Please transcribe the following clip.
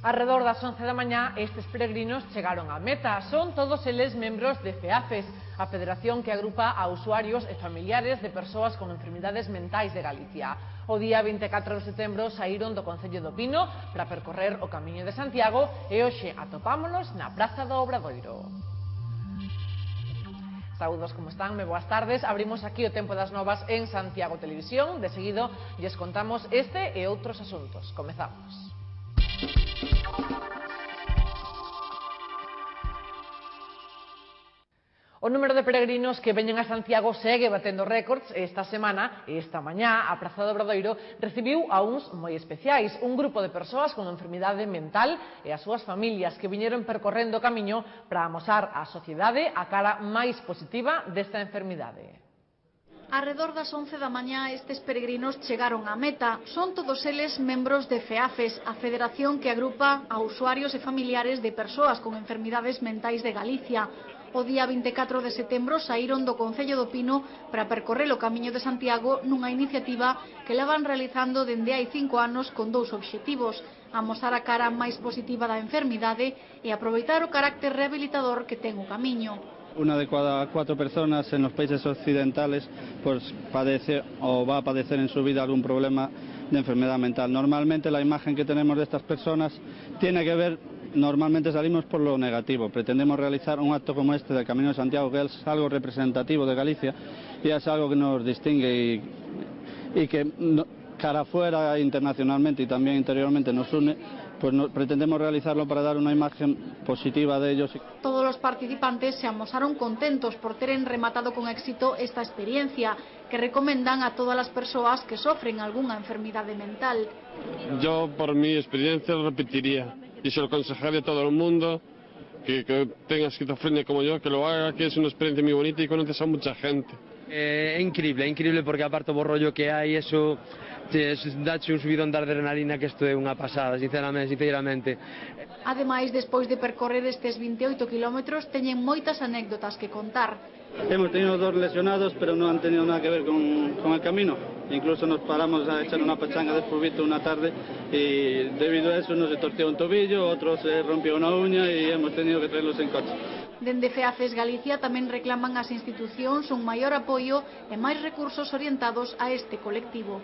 Arredor das 11 da mañá, estes peregrinos chegaron á meta. Son todos eles membros de FEAFES, a federación que agrupa a usuarios e familiares de persoas con enfermidades mentais de Galicia. O día 24 de setembro saíron do Concello do Pino para percorrer o Camiño de Santiago e hoxe atopámonos na Praza do Obradoiro. Saúdos, como están? Boas tardes. Abrimos aquí o tempo das novas en Santiago Televisión. De seguido, lles contamos este e outros asuntos. Comezamos. O número de peregrinos que veñen a Santiago segue batendo récords e esta semana, e esta mañá, a Praza do Obradoiro recibiu a uns moi especiais, un grupo de persoas con enfermidade mental e as súas familias que viñeron percorrendo o camiño para amosar á sociedade a cara máis positiva desta enfermidade. Arredor das 11 da mañá estes peregrinos chegaron á meta. Son todos eles membros de FEAFES, a federación que agrupa a usuarios e familiares de persoas con enfermidades mentais de Galicia. O día 24 de setembro saíron do Concello do Pino para percorrer o Camiño de Santiago nunha iniciativa que levan realizando dende hai 5 anos con dous obxectivos: amosar a cara máis positiva da enfermidade e aproveitar o carácter rehabilitador que ten o camiño. Una de cada 4 personas en los países occidentales pues padece o va a padecer en su vida algún problema de enfermedad mental. Normalmente la imagen que tenemos de estas personas tiene que ver, normalmente salimos por lo negativo. Pretendemos realizar un acto como este del Camino de Santiago, que es algo representativo de Galicia y es algo que nos distingue y que cara afuera internacionalmente y también interiormente nos une. Pues pretendemos realizarlo para dar una imagen positiva de ellos. Todos los participantes se amosaron contentos por teren rematado con éxito esta experiencia, que recomendan a todas las personas que sufren alguna enfermedad mental. Yo, por mi experiencia, lo repetiría y se lo aconsejaría a todo el mundo que tenga esquizofrenia como yo, que lo haga, que es una experiencia muy bonita y conoces a mucha gente. É increíble porque aparte do rollo que hai, eso dache un subidón de adrenalina que isto é unha pasada, sinceramente. Ademais, despois de percorrer estes 28 kilómetros, teñen moitas anécdotas que contar. Hemos tenido 2 lesionados, pero no han tenido nada que ver con el camino. Incluso nos paramos a echar una pachanga de fubito una tarde y debido a eso uno se torció un tobillo, otro se rompió una uña y hemos tenido que traerlos en coche. Dende FEAFES Galicia tamén reclaman ás institucións un maior apoio e máis recursos orientados a este colectivo.